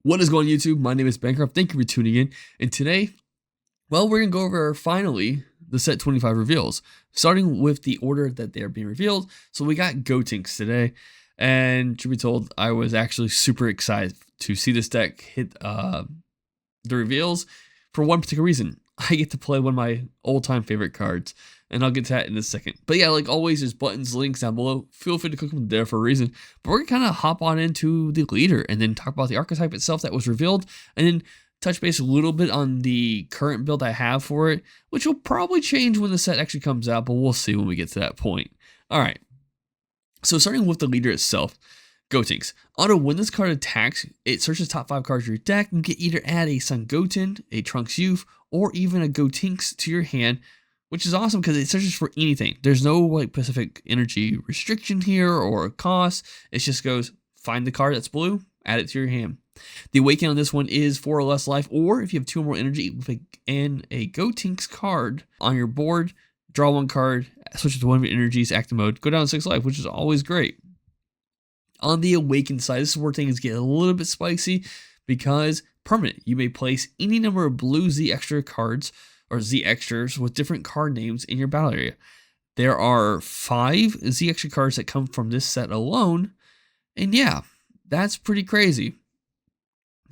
What is going on YouTube? My name is Bancroft. Thank you for tuning in. And today, well, we're going to go over finally the set 25 reveals, starting with the order that they are being revealed. So we got Gotenks today, and to be told, I was actually super excited to see this deck hit the reveals for one particular reason. I get to play one of my all-time favorite cards, and I'll get to that in a second. But yeah, like always, there's buttons, links down below. Feel free to click them there for a reason. But we're going to kind of hop on into the leader and then talk about the archetype itself that was revealed, and then touch base a little bit on the current build I have for it, which will probably change when the set actually comes out, but we'll see when we get to that point. All right. So starting with the leader itself, Gotenks. Auto, when this card attacks, it searches top 5 cards of your deck and can either add a Sun Goten, a Trunks Youth, or even a Gotenks to your hand, which is awesome because it searches for anything. There's no like specific energy restriction here or a cost. It just goes, find the card that's blue, add it to your hand. The awakening on this one is 4 or less life, or if you have 2 or more energy and a Gotenks card on your board, draw 1 card, switch it to one of your energies, active mode, go down 6 life, which is always great. On the awakened side, this is where things get a little bit spicy because permanent. You may place any number of blue Z extra cards or Z extras with different card names in your battle area. There are 5 Z extra cards that come from this set alone, and yeah, that's pretty crazy.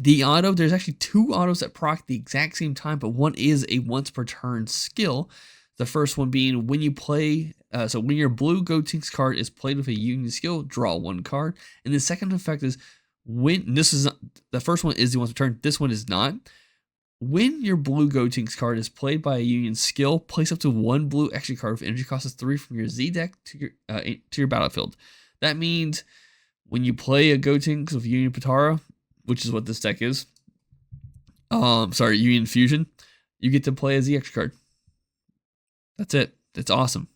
The auto, there's actually 2 autos that proc the exact same time, but one is a once per turn skill. The first one being when you play, so when your blue Gotenks card is played with a union skill, draw 1 card. And the second effect is when, this is not, the first one is the once per turn, this one is not. When your blue Gotenks card is played by a union skill, place up to 1 blue extra card with energy cost of 3 from your Z deck to your battlefield. That means when you play a Gotenks with Union Patara, which is what this deck is, Union Fusion, you get to play a Z extra card. That's it. That's awesome.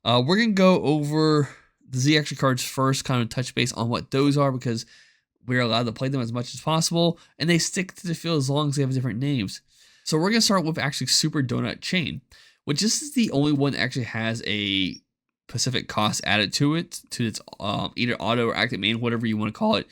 We're going to go over the Z extra cards first, kind of touch base on what those are because we're allowed to play them as much as possible, and they stick to the field as long as they have different names. So we're going to start with actually Super Donut Chain, which this is the only one that actually has a specific cost added to it, to its either auto or active main, whatever you want to call it.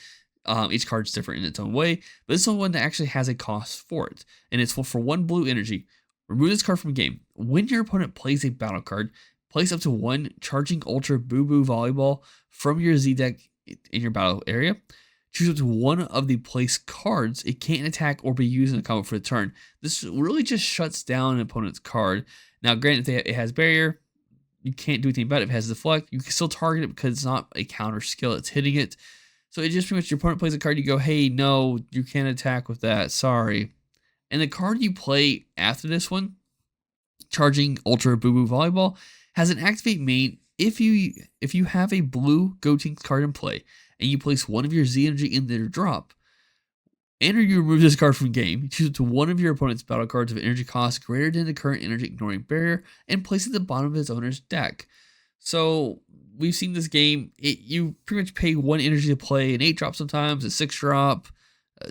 Each card's different in its own way, but this is the one that actually has a cost for it, and it's for 1 blue energy. Remove this card from the game. When your opponent plays a battle card, place up to 1 Charging Ultra Boo Boo Volleyball from your Z deck in your battle area. Choose up to 1 of the placed cards. It can't attack or be used in a combo for the turn. This really just shuts down an opponent's card. Now, granted, if it has barrier, you can't do anything about it. If it has deflect, you can still target it because it's not a counter skill. It's hitting it. So it just pretty much your opponent plays a card, you go, hey, no, you can't attack with that. Sorry. And the card you play after this one, Charging Ultra Boo Boo Volleyball, has an activate main. If you have a blue Gotenks card in play and you place 1 of your Z energy in their drop, and or you remove this card from the game, choose it to 1 of your opponent's battle cards of energy cost greater than the current energy ignoring barrier, and place it at the bottom of its owner's deck. So we've seen this game, you pretty much pay 1 energy to play an 8 drop sometimes, a 6 drop,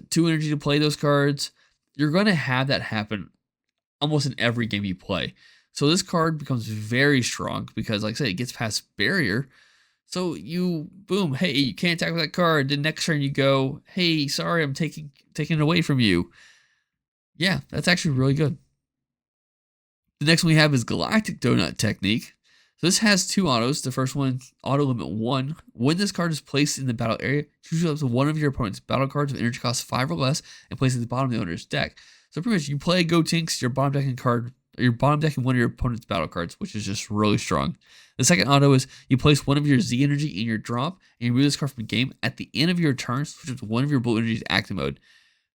2 energy to play those cards. You're going to have that happen almost in every game you play. So this card becomes very strong because, like I said, it gets past barrier. So you, boom, hey, you can't attack with that card. The next turn you go, hey, sorry, I'm taking it away from you. Yeah, that's actually really good. The next one we have is Galactic Donut Technique. So this has 2 autos. The first one, auto limit 1. When this card is placed in the battle area, choose up to 1 of your opponent's battle cards with energy cost 5 or less and place it at the bottom of the owner's deck. So pretty much you play Gotenks, you're bottom decking 1 of your opponent's battle cards, which is just really strong. The second auto is you place 1 of your Z energy in your drop and you remove this card from the game. At the end of your turn, switch up to 1 of your blue energies to active mode.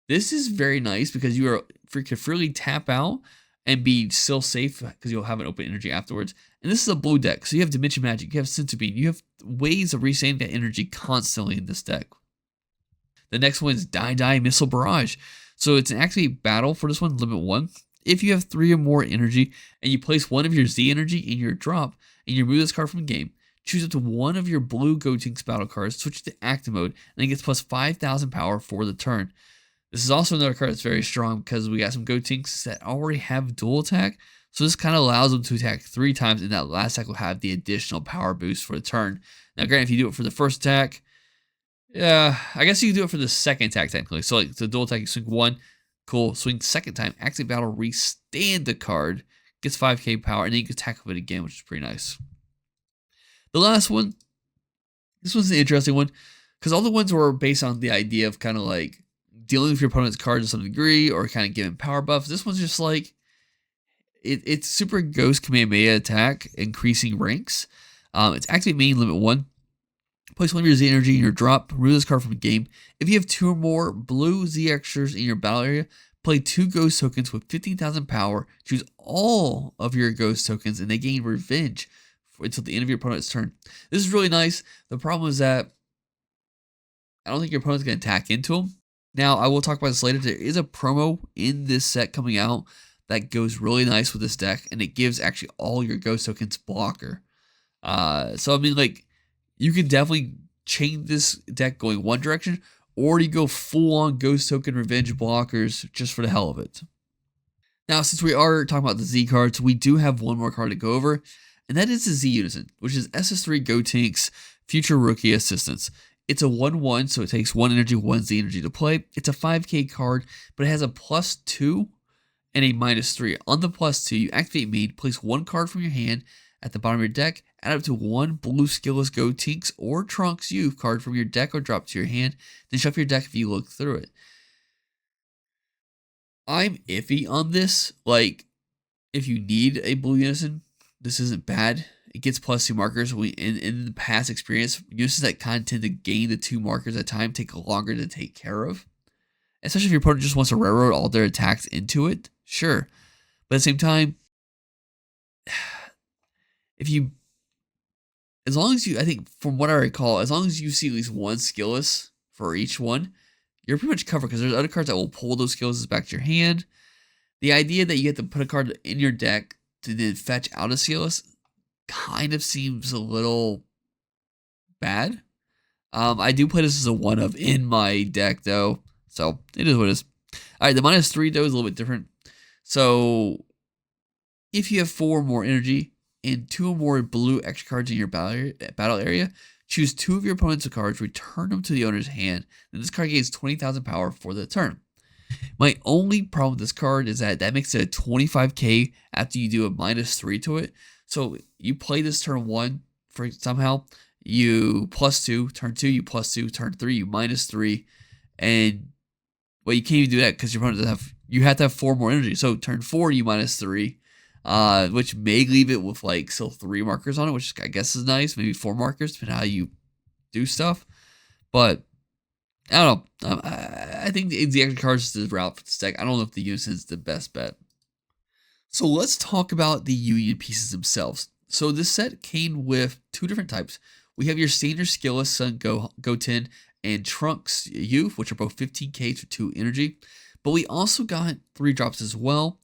This is very nice because you can freely tap out and be still safe because you'll have an open energy afterwards. And this is a blue deck, so you have Dimension Magic, you have Centipede, you have ways of resetting that energy constantly in this deck. The next one is Die Missile Barrage. So it's an activate battle for this one, limit 1. If you have 3 or more energy and you place 1 of your Z energy in your drop and you remove this card from the game, choose up to 1 of your blue Gotenks battle cards, switch it to active mode, and it gets plus 5,000 power for the turn. This is also another card that's very strong because we got some Gotenks that already have dual attack. So this kind of allows them to attack 3 times, and that last attack will have the additional power boost for the turn. Now, granted, if you do it for the first attack, Yeah, I guess you can do it for the second attack technically. So like the dual attack, you swing one, cool. Swing second time, activate battle, restand the card, gets 5k power, and then you can attack with it again, which is pretty nice. The last one, this one's an interesting one, because all the ones were based on the idea of kind of like dealing with your opponent's cards to some degree, or kind of giving power buffs. This one's just like it's super Ghost Kamehameha attack, increasing ranks. It's activate main limit 1. Place one of your Z energy in your drop. Remove this card from the game. If you have 2 or more blue Z extras in your battle area, play 2 ghost tokens with 15,000 power. Choose all of your ghost tokens, and they gain revenge until the end of your opponent's turn. This is really nice. The problem is that I don't think your opponent's going to attack into them. Now, I will talk about this later. There is a promo in this set coming out that goes really nice with this deck, and it gives actually all your ghost tokens blocker. So I mean, like, you can definitely change this deck going one direction, or you go full on ghost token revenge blockers just for the hell of it. Now, since we are talking about the Z cards, we do have one more card to go over, and that is the Z Unison, which is SS3 Gotenks Future Rookie Assistance. It's a 1/1, so it takes 1 energy, 1 Z energy to play. It's a 5k card, but it has a +2 and a -3. On the +2, you activate main, place 1 card from your hand at the bottom of your deck, add up to 1 blue skillless Gotenks or Trunks Youth card from your deck or drop to your hand, then shuffle your deck if you look through it. I'm iffy on this. Like, if you need a blue unison, this isn't bad. It gets +2 markers. In the past experience, unisons that kind of tend to gain the 2 markers at a time take longer to take care of. Especially if your opponent just wants to railroad all their attacks into it, sure. But at the same time, as long as you, I think from what I recall, as long as you see at least 1 skillless for each one, you're pretty much covered, because there's other cards that will pull those skillless back to your hand. The idea that you have to put a card in your deck to then fetch out a skillless kind of seems a little bad. I do play this as a 1-of in my deck though, so it is what it is. Alright, the -3 though is a little bit different. So if you have 4 or more energy and 2 or more blue extra cards in your battle area, choose 2 of your opponent's cards, return them to the owner's hand, and this card gains 20,000 power for the turn. My only problem with this card is that makes it a 25k after you do a -3 to it. So you play this turn 1 for somehow, you +2, turn 2, you +2, turn 3, you -3, and well, you can't even do that because your opponent doesn't have, you have to have 4 more energy. So turn 4, you -3, which may leave it with like still 3 markers on it, which I guess is nice. Maybe 4 markers, depending on how you do stuff. But I don't know. I think the extra cards is the route for this deck. I don't know if the Unison is the best bet. So let's talk about the Union pieces themselves. So this set came with 2 different types. We have your standard skillless Sun Goten and Trunks Youth, which are both 15k for 2 energy. But we also got 3 drops as well,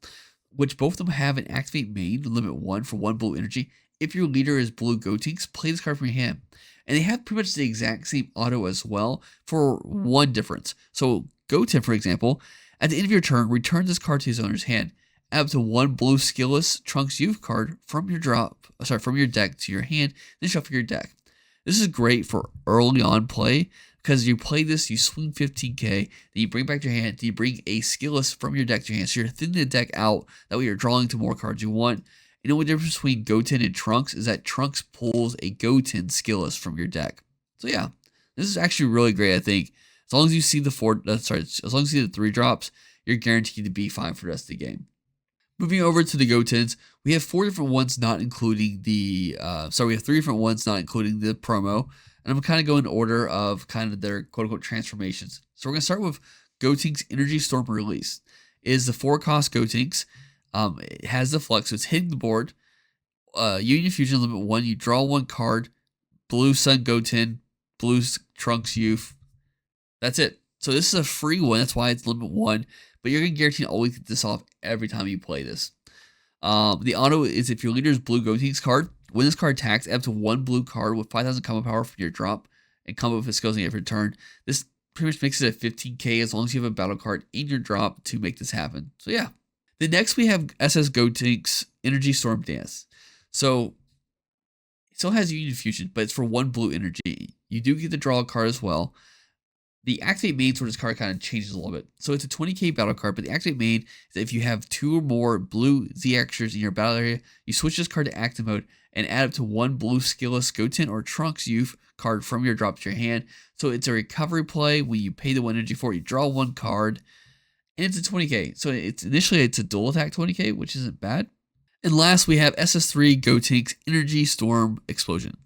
which both of them have an activate main, limit 1 for 1 blue energy. If your leader is blue Gotenks, play this card from your hand. And they have pretty much the exact same auto as well, for one difference. So Goten, for example, at the end of your turn, return this card to his owner's hand. Add up to 1 blue skillless Trunks Youth card from your deck to your hand, then shuffle your deck. This is great for early on play, because you play this, you swing 15k, then you bring back your hand, then you bring a skillless from your deck to your hand. So you're thinning the deck out, that way you're drawing to more cards you want. You know what the difference between Goten and Trunks is that Trunks pulls a Goten skillless from your deck. So yeah, this is actually really great, I think. As long as you see the as long as you see the 3 drops, you're guaranteed to be fine for the rest of the game. Moving over to the Gotenks, we have 4 different ones not including the, we have 3 different ones not including the promo. And I'm kind of going in order of kind of their quote-unquote transformations. So we're going to start with Gotenks Energy Storm Release. It is the 4-cost Gotenks. It has the flex, so it's hitting the board. Union Fusion limit 1, you draw 1 card. Blue Sun Goten, blue Trunks Youth. That's it. So this is a free one, that's why it's limit 1. But you're going to guarantee to always get this off every time you play this. The auto is if your leader's blue Gotenks card, when this card attacks, add up to 1 blue card with 5,000 combo power from your drop, and combo with his skills on every turn. This pretty much makes it a 15k as long as you have a battle card in your drop to make this happen. So yeah. Then next we have SS Gotenks Energy Storm Dance. So it still has Union Fusion, but it's for 1 blue energy. You do get to draw a card as well. The activate main for this card kind of changes a little bit. So it's a 20k battle card, but the activate main is that if you have 2 or more blue Z extras in your battle area, you switch this card to active mode and add up to 1 blue skillless Goten or Trunks youth card from your drop to your hand. So it's a recovery play. When you pay the 1 energy for it, you draw 1 card, and it's a 20k. So it's a dual attack 20k, which isn't bad. And last, we have SS3 Gotenks Energy Storm Explosion.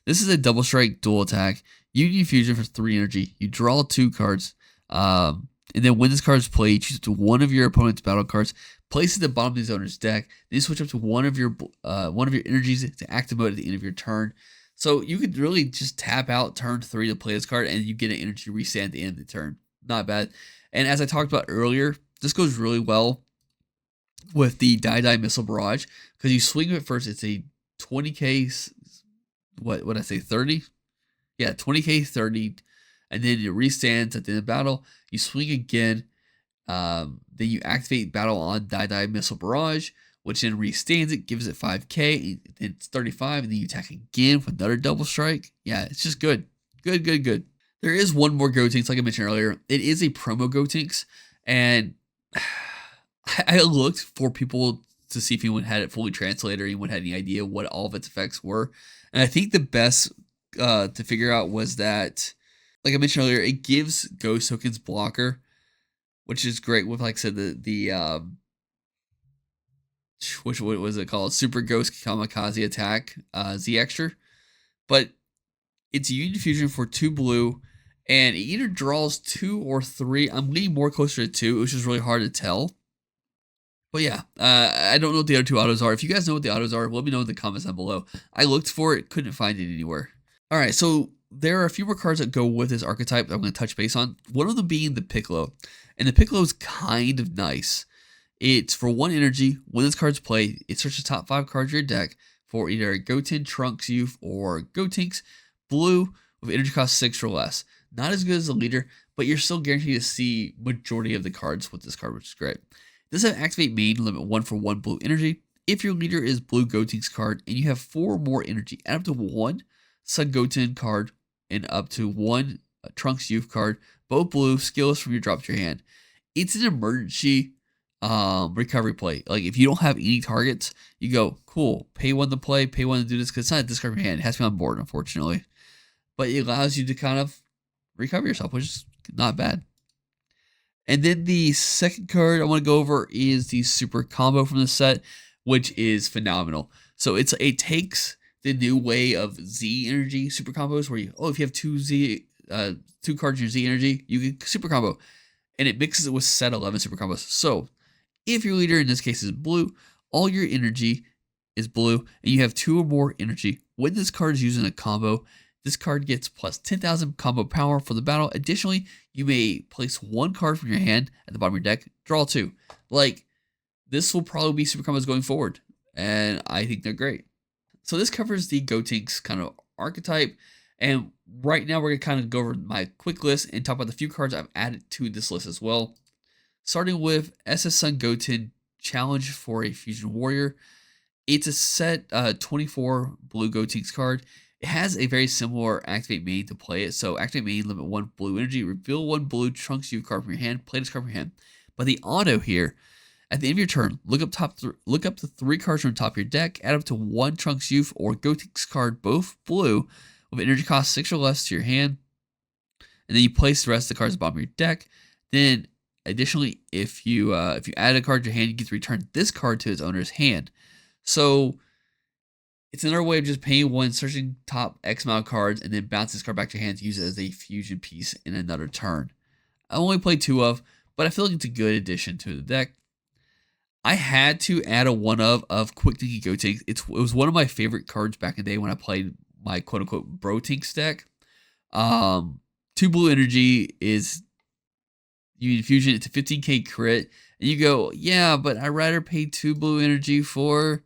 This is a double strike dual attack. Union Fusion for 3 energy. You draw 2 cards. And then when this card is played, you choose up to one of your opponent's battle cards, place it at the bottom of his owner's deck. Then you switch up to one of your energies to active mode at the end of your turn. So you could really just tap out turn 3 to play this card, and you get an energy reset at the end of the turn. Not bad. And as I talked about earlier, this goes really well with the Die Missile Barrage, because you swing it first. It's a 20k, what would I say, 30? Yeah, 20k 30, and then it restands at the end of battle. You swing again, then you activate battle on Die Missile Barrage, which then restands it, gives it 5k, and then it's 35, and then you attack again with another double strike. Yeah, it's just good. Good. There is one more Gotenks, like I mentioned earlier. It is a promo Gotenks, and I looked for people to see if anyone had it fully translated or anyone had any idea what all of its effects were. And I think the best to figure out was that, like I mentioned earlier, it gives Ghost Tokens blocker, which is great with, like I said, what was it called? Super Ghost Kamikaze Attack Z extra. But it's Union Fusion for 2 blue, and it either draws 2 or 3. I'm leaning more closer to 2, which is really hard to tell. But yeah, I don't know what the other 2 autos are. If you guys know what the autos are, let me know in the comments down below. I looked for it, couldn't find it anywhere. All right, so there are a few more cards that go with this archetype that I'm going to touch base on. One of them being the Piccolo. And the Piccolo is kind of nice. It's for 1 energy. When this card's played, it searches the top 5 cards of your deck for either Goten, Trunks Youth, or Gotenks blue with energy cost 6 or less. Not as good as the leader, but you're still guaranteed to see majority of the cards with this card, which is great. This has activate main, limit 1 for 1 blue energy. If your leader is blue Gotenks card and you have 4 more energy, add up to 1 Sun Goten card and up to 1 Trunks Youth card, both blue, skillless from your drop to your hand. It's an emergency recovery play. Like, if you don't have any targets, you go, cool, pay 1 to play, pay 1 to do this, because it's not a discard from your hand. It has to be on board, unfortunately. But it allows you to kind of recover yourself, which is not bad. And then the second card I want to go over is the super combo from the set, which is phenomenal. So it takes the new way of Z energy super combos, where if you have 2 cards in your Z energy, you can super combo, and it mixes it with set 11 super combos. So if your leader in this case is blue, all your energy is blue, and you have 2 or more energy. When this card is using a combo, this card gets plus 10,000 combo power for the battle. Additionally, you may place 1 card from your hand at the bottom of your deck, draw 2. Like, this will probably be super combos going forward, and I think they're great. So this covers the Gotenks kind of archetype, and right now we're going to kind of go over my quick list and talk about the few cards I've added to this list as well. Starting with SS Sun Goten Challenge for a Fusion Warrior. It's a set 24 blue Gotenks card. It has a very similar activate main to play it. So activate main, limit 1 blue energy, reveal 1 blue Trunks Youth card from your hand, play this card from your hand. But the auto here, at the end of your turn, look up the 3 cards from the top of your deck, add up to 1 Trunks Youth or Gotenks card, both blue, with energy cost 6 or less to your hand, and then you place the rest of the cards at the bottom of your deck. Then, additionally, if you add a card to your hand, you get to return this card to its owner's hand. So it's another way of just paying 1, searching top X amount of cards, and then bounce this card back to your hand to use it as a fusion piece in another turn. I only played 2 of, but I feel like it's a good addition to the deck. I had to add a 1 of Quick Thinking Gotenks. It was one of my favorite cards back in the day when I played my quote-unquote Bro Tinks deck. 2 blue energy is Union Fusion. It's a 15k crit. And you go, yeah, but I'd rather pay 2 blue energy for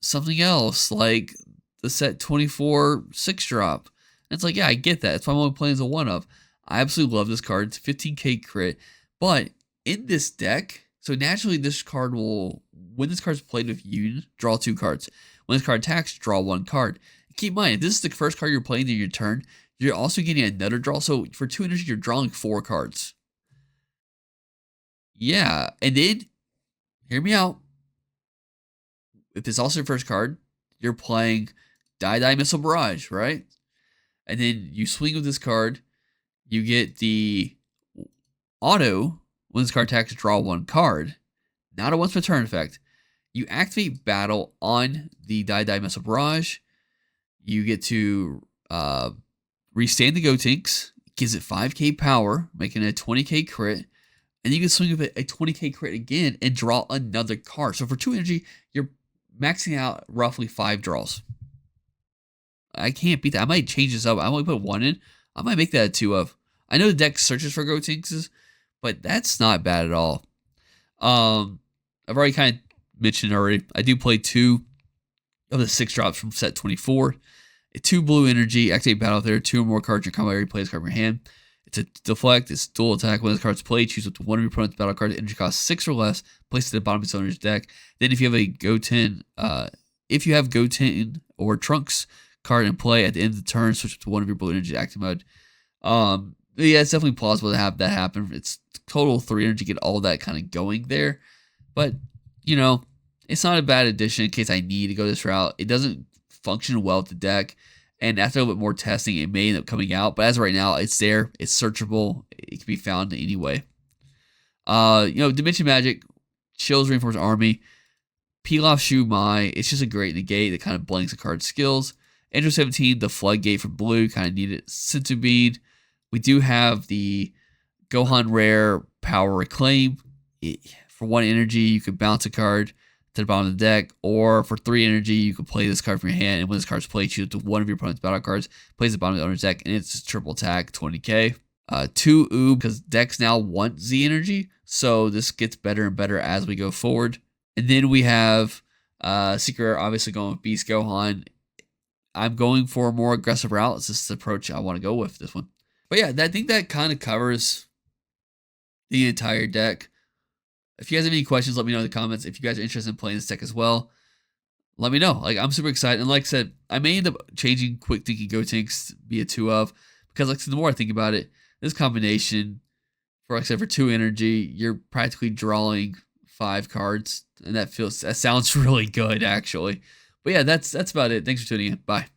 something else, like the set 24 6-drop. And it's like, yeah, I get that. That's why I'm only playing as a 1 of. I absolutely love this card. It's a 15k crit. But in this deck, so naturally this card will, when this card's played with Union, draw 2 cards. When this card attacks, draw 1 card. Keep in mind, if this is the first card you're playing in your turn, you're also getting another draw. So for 2 energy, you're drawing 4 cards. Yeah, and then hear me out. If it's also your first card, you're playing Die Missile Barrage, right? And then you swing with this card, you get the auto when this card attacks, draw 1 card. Not a once per turn effect. You activate battle on the Die Missile Barrage. You get to restand the Gotenks. Gives it 5k power, making it a 20k crit. And you can swing with it a 20k crit again and draw another card. So for 2 energy, you're maxing out roughly 5 draws. I can't beat that. I might change this up. I might put 1 in. I might make that a 2 of. I know the deck searches for Gotenks, but that's not bad at all. I've already kind of mentioned already. I do play 2 of the 6 drops from set 24. 2 blue energy, activate battle there. 2 or more cards in your combat area, play this card from your hand. It's a deflect, it's dual attack. When this card's played, choose up to 1 of your opponent's battle cards. Energy costs 6 or less, place it at the bottom of its owner's deck. Then if you have a Goten, or Trunks card in play at the end of the turn, switch up to 1 of your blue energy active mode. Yeah, it's definitely plausible to have that happen. It's total 3 energy, get all that kind of going there. But, you know, it's not a bad addition in case I need to go this route. It doesn't function well with the deck. And after a little bit more testing, it may end up coming out. But as of right now, it's there. It's searchable. It can be found anyway. Dimension Magic, Chill's Reinforced Army, Peel Off Shu Mai. It's just a great negate that kind of blanks the card's skills. Andrew 17, the Floodgate for blue, kind of needed. Senzu Bean. We do have the Gohan Rare Power Reclaim. For 1 energy, you could bounce a card to the bottom of the deck, or for 3 energy, you can play this card from your hand, and when this card's played, choose up to 1 of your opponent's battle cards, plays the bottom of the owner's deck, and it's triple attack, 20k. 2 Oob, because decks now want Z energy, so this gets better and better as we go forward. And then we have Secret Rare, obviously going with Beast Gohan. I'm going for a more aggressive route. It's just the approach I want to go with this one. But yeah, I think that kind of covers the entire deck. If you guys have any questions, let me know in the comments. If you guys are interested in playing this deck as well, let me know. Like, I'm super excited. And like I said, I may end up changing Quick Thinking Gotenks to be a 2 of, because like I said, the more I think about it, this combination, for like I said, for 2 energy, you're practically drawing 5 cards. And that sounds really good, actually. But yeah, that's about it. Thanks for tuning in. Bye.